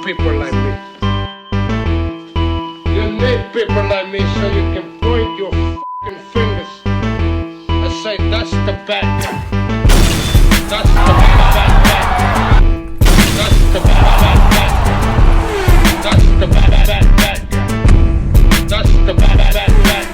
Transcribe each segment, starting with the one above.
people like me. You need people like me so you can point your fucking fingers and say, that's the bad guy. That's the bad guy. That's the bad guy. That's the bad guy. That's the bad guy.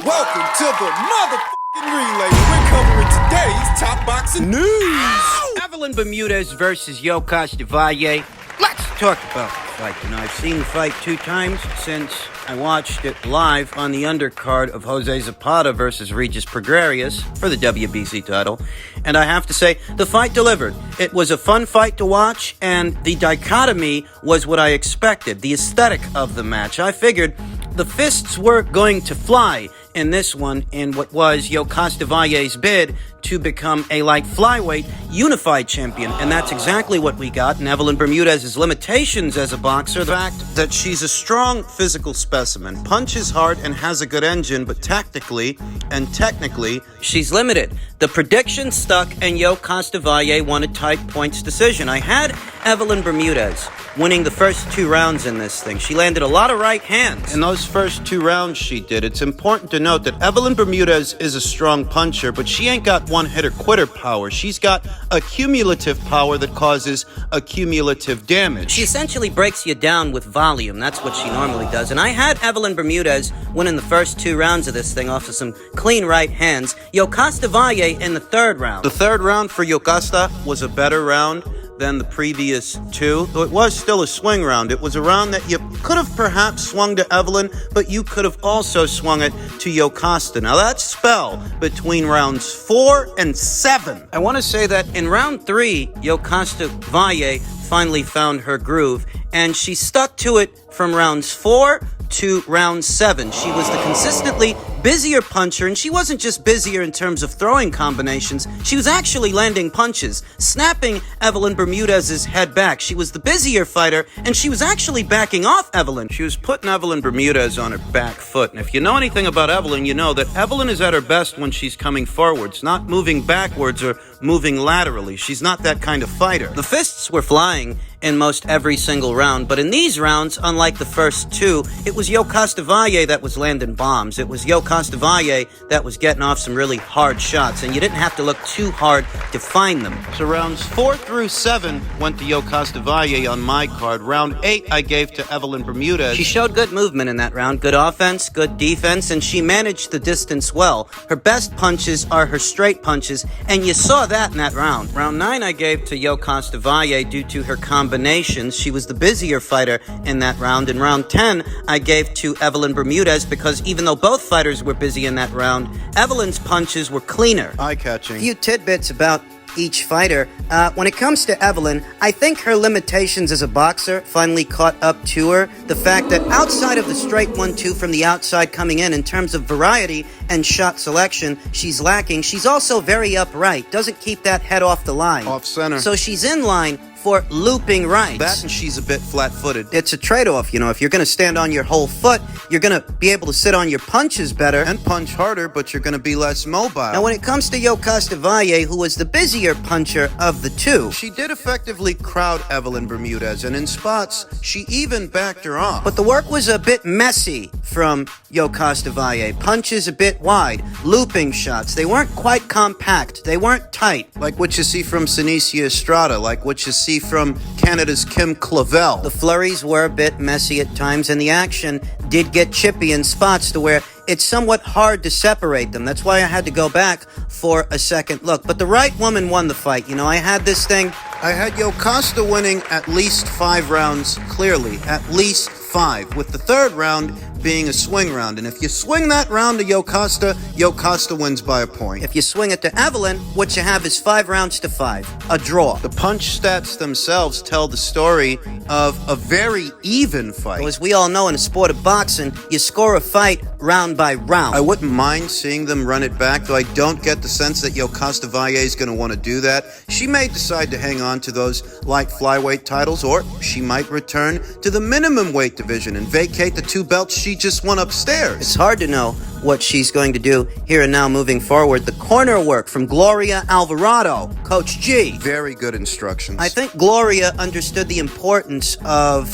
Welcome to the motherfucking relay. We're covering today's top boxing news. Evelyn Bermudez versus Costa Valle. Let's talk about the fight. I've seen the fight 2 times since I watched it live on the undercard of Jose Zepada versus Regis Prograis for the WBC title. And I have to say, the fight delivered. It was a fun fight to watch, and the dichotomy was what I expected, the aesthetic of the match. I figured the fists were going to fly in this one in what was Costa Valle's bid to become a light flyweight unified champion. And that's exactly what we got. And Evelyn Bermudez's limitations as a boxer, the fact that she's a strong physical specimen, punches hard and has a good engine, but tactically and technically, she's limited. The prediction stuck, and Costa Valle won a tight points decision. I had Evelyn Bermudez winning the first 2 rounds in this thing. She landed a lot of right hands in those first 2 rounds she did. It's important to note that Evelyn Bermudez is a strong puncher, but she ain't got one-hitter-quitter power. She's got a cumulative power that causes accumulative damage. She essentially breaks you down with volume. That's what she normally does. And I had Evelyn Bermudez winning the first 2 rounds of this thing off of some clean right hands. Costa Valle in the 3rd round. The 3rd round for Costa was a better round than the previous 2, though it was still a swing round. It was a round that you could have perhaps swung to Evelyn, but you could have also swung it to Costa. Now that spell between rounds 4 and 7. I want to say that in round 3, Costa Valle finally found her groove, and she stuck to it from rounds 4 to round 7. She was the consistently busier puncher, and she wasn't just busier in terms of throwing combinations. She was actually landing punches, snapping Evelyn Bermudez's head back. She was the busier fighter, and she was actually backing off Evelyn. She was putting Evelyn Bermudez on her back foot, and if you know anything about Evelyn, you know that Evelyn is at her best when she's coming forwards, not moving backwards or moving laterally. She's not that kind of fighter. The fists were flying in most every single round, but in these rounds, unlike the first 2, it was Costa Valle that was landing bombs. It was Costa Valle that was getting off some really hard shots, and you didn't have to look too hard to find them. So rounds 4 through 7 went to Costa Valle on my card. Round 8 I gave to Evelyn Bermudez. She showed good movement in that round, good offense, good defense, and she managed the distance well. Her best punches are her straight punches, and you saw that in that round. Round 9 I gave to Costa Valle due to her combinations. She was the busier fighter in that round. In round 10, I gave to Evelyn Bermudez because even though both fighters were busy in that round, Evelyn's punches were cleaner. Eye-catching. A few tidbits about each fighter. When it comes to Evelyn, I think her limitations as a boxer finally caught up to her. The fact that outside of the straight 1-2 from the outside coming in terms of variety and shot selection, she's lacking. She's also very upright, doesn't keep that head off the line. Off center. So she's in line for looping rights. That and she's a bit flat-footed. It's a trade-off, if you're going to stand on your whole foot, you're going to be able to sit on your punches better and punch harder, but you're going to be less mobile. Now, when it comes to Costa Valle, who was the busier puncher of the 2, she did effectively crowd Evelyn Bermudez, and in spots, she even backed her off. But the work was a bit messy from Costa Valle. Punches a bit wide, looping shots. They weren't quite compact. They weren't tight, like what you see from Sinicia Estrada, like what you see from Canada's Kim Clavel. The flurries were a bit messy at times, and the action did get chippy in spots to where it's somewhat hard to separate them. That's why I had to go back for a second look. But the right woman won the fight. I had this thing. I had Costa winning at least 5 rounds clearly. At least 5, with the 3rd round being a swing round. And if you swing that round to Yocasta wins by a point. If you swing it to Evelyn, what you have is 5 rounds to 5. A draw. The punch stats themselves tell the story of a very even fight. As we all know, in a sport of boxing, you score a fight round by round. I wouldn't mind seeing them run it back, though I don't get the sense that Yocasta Valle is going to want to do that. She may decide to hang on to those light flyweight titles, or she might return to the minimum weight division and vacate the 2 belts she just won upstairs. It's hard to know what she's going to do here and now moving forward. The corner work from Gloria Alvarado, Coach G. Very good instructions. I think Gloria understood the importance of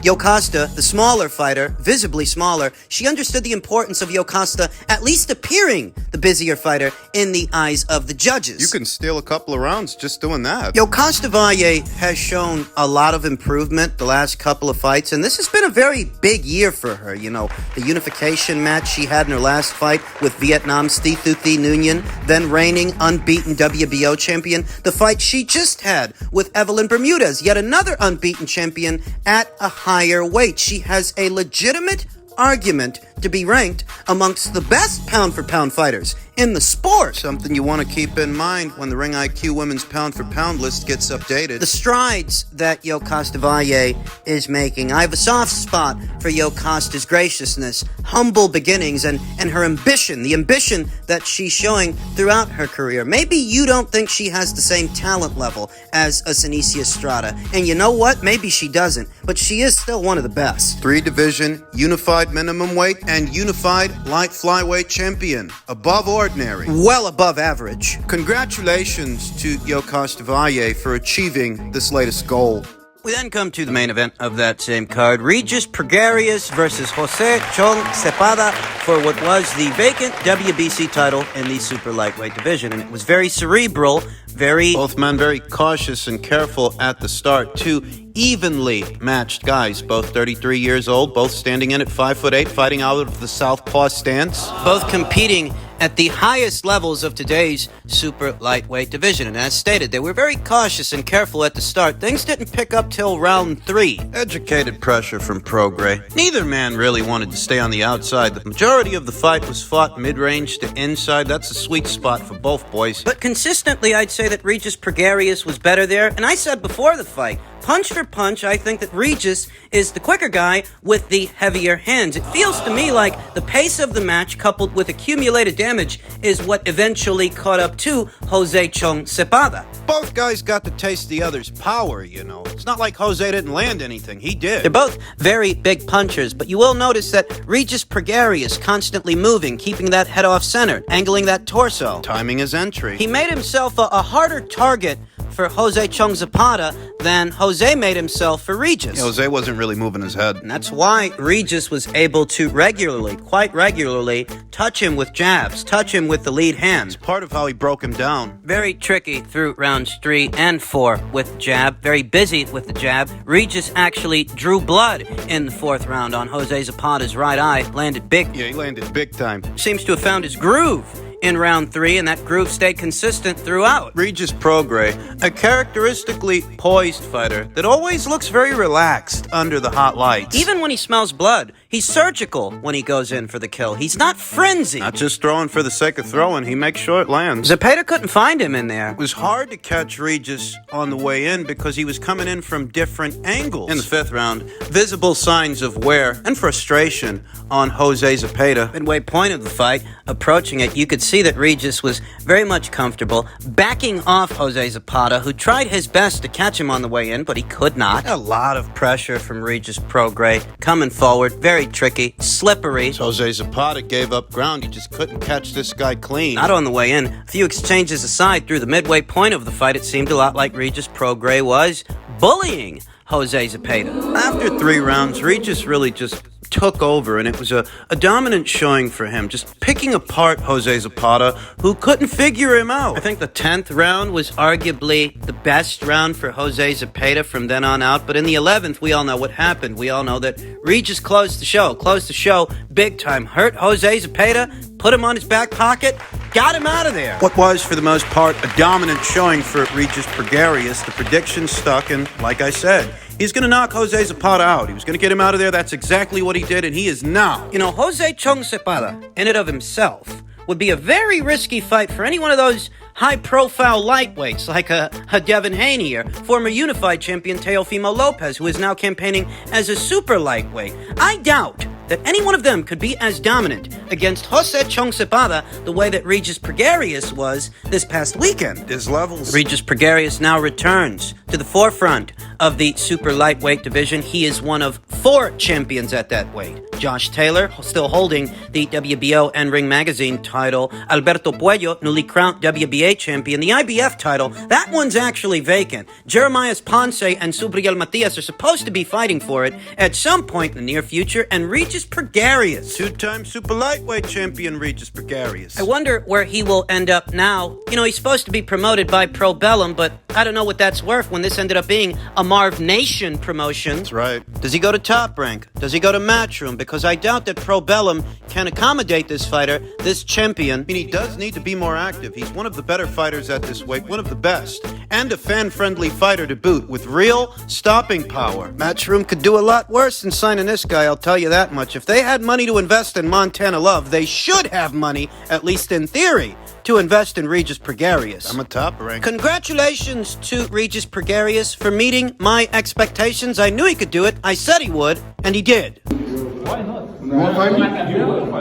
Yocasta, the smaller fighter, visibly smaller. She understood the importance of Yocasta at least appearing the busier fighter in the eyes of the judges. You can steal a couple of rounds just doing that. Yocasta Valle has shown a lot of improvement the last couple of fights, and this has been a very big year for her. You know, the unification match she had in her last fight with Vietnam's Thi Thu Thi Nguyen, then reigning unbeaten WBO champion. The fight she just had with Evelyn Bermudez, yet another unbeaten champion at a higher weight. She has a legitimate argument to be ranked amongst the best pound-for-pound fighters in the sport. Something you want to keep in mind when the Ring IQ Women's Pound-for-Pound list gets updated. The strides that Yocasta Valle is making. I have a soft spot for Yocasta's graciousness, humble beginnings, and her ambition, the ambition that she's showing throughout her career. Maybe you don't think she has the same talent level as a Senicia Estrada, and you know what? Maybe she doesn't, but she is still one of the best. 3-division, unified minimum weight, and unified light flyweight champion. Above ordinary. Well above average. Congratulations to Yocasta Valle for achieving this latest goal. We then come to the main event of that same card. Regis Prograis versus Jose Chong Zepada for what was the vacant WBC title in the super lightweight division. And it was very cerebral, both men very cautious and careful at the start. 2 evenly matched guys, both 33 years old, both standing in at 5'8", fighting out of the southpaw stance. Both competing at the highest levels of today's super lightweight division. And as stated, they were very cautious and careful at the start. Things didn't pick up till round 3. Educated pressure from Prograis. Neither man really wanted to stay on the outside. The majority of the fight was fought mid-range to inside. That's a sweet spot for both boys. But consistently, I'd say that Regis Prograis was better there. And I said before the fight, punch for punch, I think that Regis is the quicker guy with the heavier hands. It feels to me like the pace of the match coupled with accumulated damage is what eventually caught up to Jose Chong Zepada. Both guys got to taste the other's power, you know. It's not like Jose didn't land anything. He did. They're both very big punchers, but you will notice that Regis Prograis is constantly moving, keeping that head off center, angling that torso. Timing his entry. He made himself a harder target for Jose Chong Zepada than Jose made himself for Regis. Yeah, Jose wasn't really moving his head. And that's why Regis was able to quite regularly, touch him with jabs, touch him with the lead hand. It's part of how he broke him down. Very tricky through rounds 3 and 4 with jab. Very busy with the jab. Regis actually drew blood in the 4th round on Jose Zapata's right eye. Landed big. Yeah, he landed big time. Seems to have found his groove in round 3, and that groove stayed consistent throughout. Regis Prograis, a characteristically poised fighter that always looks very relaxed under the hot lights. Even when he smells blood, he's surgical when he goes in for the kill. He's not frenzied. Not just throwing for the sake of throwing, he makes sure it lands. Zepeda couldn't find him in there. It was hard to catch Regis on the way in because he was coming in from different angles. In the 5th round, visible signs of wear and frustration on Jose Zepeda. Midway point of the fight, approaching it, you could see that Regis was very much comfortable, backing off Jose Zepada, who tried his best to catch him on the way in, but he could not. A lot of pressure from Regis Prograis, coming forward, very tricky, slippery. Jose Zepada gave up ground. He just couldn't catch this guy clean. Not on the way in. A few exchanges aside, through the midway point of the fight, it seemed a lot like Regis Prograis was bullying Jose Zepeda. After 3 rounds, Regis really just took over, and it was a dominant showing for him, just picking apart Jose Zepada, who couldn't figure him out. I think the 10th round was arguably the best round for Jose Zepeda from then on out, but in the 11th, we all know what happened. We all know that Regis closed the show big time, hurt Jose Zepeda, put him on his back pocket, got him out of there. What was, for the most part, a dominant showing for Regis Prograis, the prediction stuck, and like I said, he's going to knock Jose Zepada out. He was going to get him out of there. That's exactly what he did, and he is now. You know, Jose Chong Zepada, in and of himself, would be a very risky fight for any one of those high-profile lightweights like a Devin Haney or former unified champion Teofimo Lopez, who is now campaigning as a super lightweight. I doubt that any one of them could be as dominant against Jose Chong Zepada the way that Regis Prograis was this past weekend. His levels. Regis Prograis now returns to the forefront of the super lightweight division. He is one of 4 champions at that weight. Josh Taylor, still holding the WBO and Ring Magazine title. Alberto Puello, newly crowned WBA champion. The IBF title, that one's actually vacant. Jeremiah Ponce and Subriel Matias are supposed to be fighting for it at some point in the near future, and Regis Prograis, 2-time super lightweight champion Regis Prograis. I wonder where he will end up now. You know, he's supposed to be promoted by Pro Bellum, but I don't know what that's worth when this ended up being a Marv Nation promotion. That's right. Does he go to Top Rank? Does he go to Matchroom? Because I doubt that Pro Bellum can accommodate this fighter, this champion. I mean, he does need to be more active. He's one of the better fighters at this weight, one of the best, and a fan-friendly fighter to boot, with real stopping power. Matchroom could do a lot worse than signing this guy, I'll tell you that much. If they had money to invest in Montana Love, they should have money, at least in theory, to invest in Regis Prograis. I'm a top rank. Congratulations to Regis Prograis for meeting my expectations. I knew he could do it. I said he would, and he did. Why not? You want to fight me?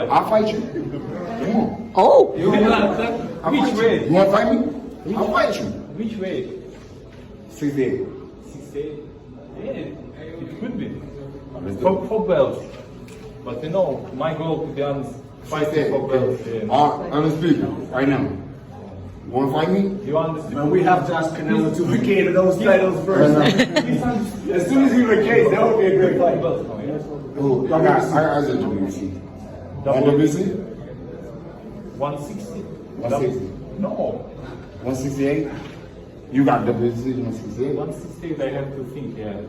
I'll fight you. Come on. Oh. Which way? You want to fight me? I'll fight you. Which way? 68. 68? Yeah, it could be. For belts. But you know, my goal, to be honest, fighting for belts. I'm speaking right now. You want to fight me? You understand? Man, we have Josh Canelo to vacate those titles first. As soon as he vacates, that would be a great fight. Oh, I got the WBC. WBC? 160? 160. No. 168? You got WBC 168? 168, I have to think, yeah.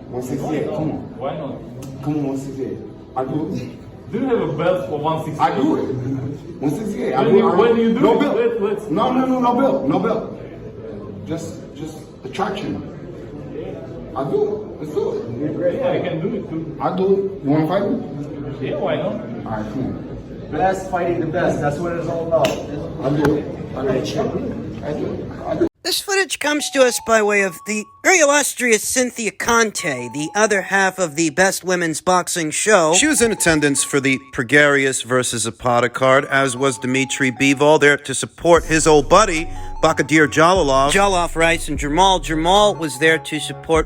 168, come on. Why not? Come on, 168. I do it. Do you have a belt for 168? I do it. 168. I When do you, it. when you do no it, belt. let's No belt. No belt. Just attraction. I do it. Let's do it. yeah, I can do it too. I do it. You want to fight me? Yeah, why not? All right, come on. Best fighting the best. That's what it's all about. I do it. I do it. I do it. I do it. This footage comes to us by way of the very illustrious Cynthia Conte, the other half of the Best Women's Boxing Show. She was in attendance for the Prograis versus Zepada card, as was Dmitry Bivol, there to support his old buddy, Bakadir Jalolov. Joloff Rice and Jamal. Jamal was there to support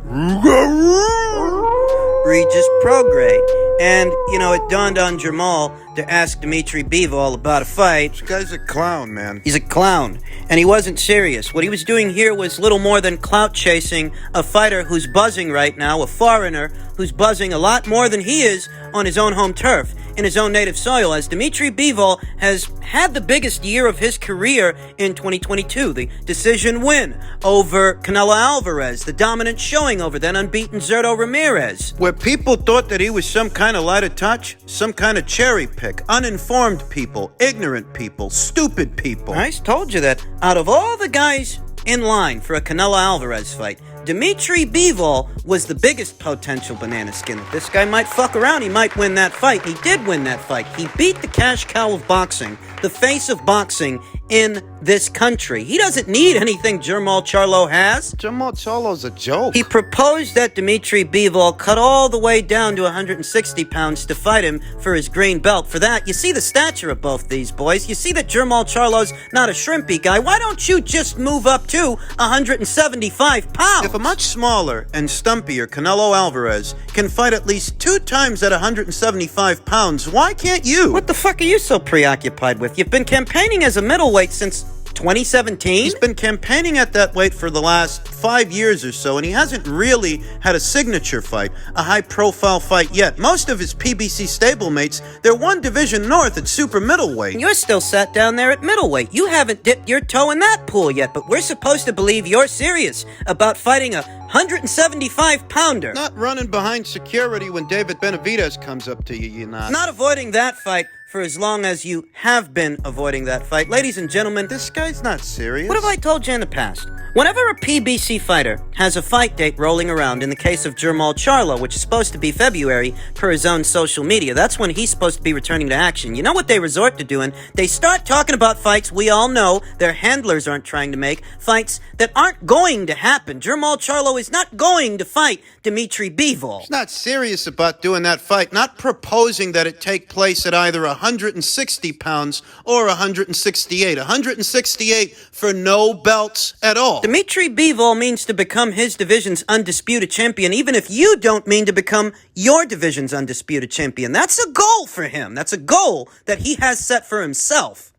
Regis Prograis. And, you know, it dawned on Jamal to ask Dmitry Bivol about a fight. This guy's a clown, man. He's a clown, and he wasn't serious. What he was doing here was little more than clout chasing a fighter who's buzzing right now, a foreigner who's buzzing a lot more than he is on his own home turf, in his own native soil, as Dmitry Bivol has had the biggest year of his career in 2022. The decision win over Canelo Alvarez, the dominant showing over then unbeaten Zerto Ramirez. Where people thought that he was some kind of lighter touch, some kind of cherry pick, uninformed people, ignorant people, stupid people. I told you that out of all the guys in line for a Canelo Alvarez fight, Dmitry Bivol was the biggest potential banana skinner. This guy might fuck around, he might win that fight. He did win that fight. He beat the cash cow of boxing, the face of boxing in this country. He doesn't need anything Jamal Charlo has. Jamal Charlo's a joke. He proposed that Dmitry Bivol cut all the way down to 160 pounds to fight him for his green belt. For that, you see the stature of both these boys. You see that Jamal Charlo's not a shrimpy guy. Why don't you just move up to 175 pounds? If a much smaller and stumpier Canelo Alvarez can fight at least 2 times at 175 pounds, why can't you? What the fuck are you so preoccupied with? You've been campaigning as a middleweight since 2017? He's been campaigning at that weight for the last 5 years or so, and he hasn't really had a signature fight, a high-profile fight yet. Most of his PBC stablemates, they're one division north at super middleweight. You're still sat down there at middleweight. You haven't dipped your toe in that pool yet, but we're supposed to believe you're serious about fighting a 175-pounder. Not running behind security when David Benavidez comes up to you, you're not. Not avoiding that fight for as long as you have been avoiding that fight. Ladies and gentlemen, This guy's not serious. what have I told you in the past? Whenever a PBC fighter has a fight date rolling around, in the case of Charlo, which is supposed to be February per his own social media, that's when he's supposed to be returning to action. You know what they resort to doing? They start talking about fights we all know their handlers aren't trying to make, fights that aren't going to happen. Charlo is not going to fight Dimitri Bivol. He's not serious about doing that fight, not proposing that it take place at either 160 pounds or 168. 168 for no belts at all. Dimitri Bivol means to become his division's undisputed champion, even if you don't mean to become your division's undisputed champion. That's a goal for him. That's a goal that he has set for himself.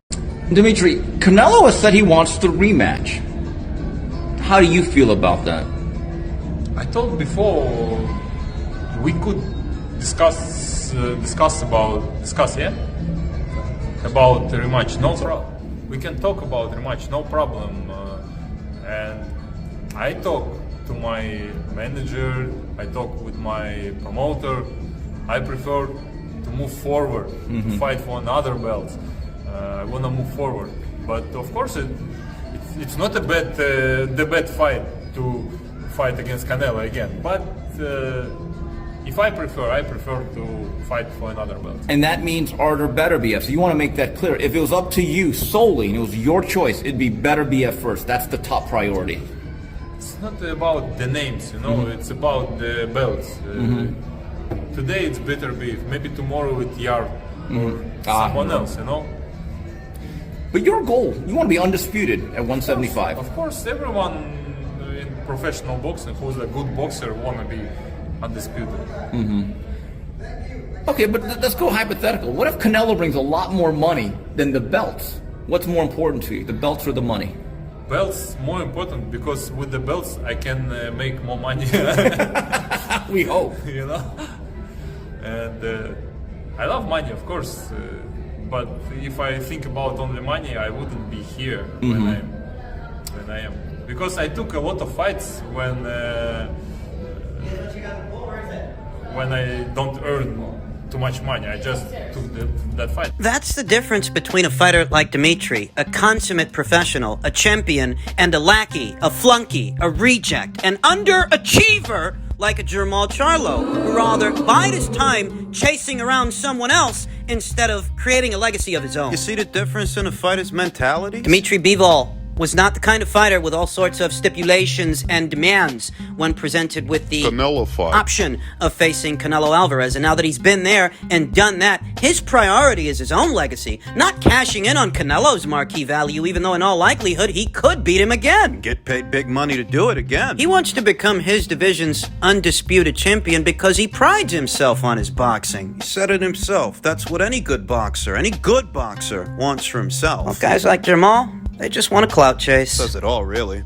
Dimitri, Canelo has said he wants the rematch. How do you feel about that? I told before we could discuss about the rematch. No problem. We can talk about rematch. No problem. And I talk to my manager. I talk with my promoter. I prefer to move forward, to fight for another belt. I want to move forward. But of course, it's not a bad fight to fight against Canelo again. But if I prefer to fight for another belt. And that means harder, better BF. So you want to make that clear. If it was up to you solely and it was your choice, it'd be better BF first. That's the top priority. It's not about the names, you know. It's about the belts. Today it's better beef. Maybe tomorrow with Yar or someone else, you know. But your goal, you want to be undisputed at 175. Of course, everyone in professional boxing who's a good boxer want to be undisputed. Okay, but let's go hypothetical. What if Canelo brings a lot more money than the belts? What's more important to you, the belts or the money? Belts more important because with the belts I can make more money. We hope. You know, and I love money, of course. But if I think about only money, I wouldn't be here when I am. Because I took a lot of fights when I don't earn too much money. I just took that fight. That's the difference between a fighter like Dimitri, a consummate professional, a champion, and a lackey, a flunky, a reject, an underachiever like a Charlo, who rather bide his time chasing around someone else instead of creating a legacy of his own. You see the difference in a fighter's mentality? Dimitri Bivol was not the kind of fighter with all sorts of stipulations and demands when presented with the Vanilla fight. option of facing Canelo Alvarez. And now that he's been there and done that, his priority is his own legacy, not cashing in on Canelo's marquee value, even though in all likelihood he could beat him again. Get paid big money to do it again. He wants to become his division's undisputed champion because he prides himself on his boxing. He said it himself. That's what any good boxer wants for himself. Well, guys like Jamal, they just want a clout chase. Says it all, really.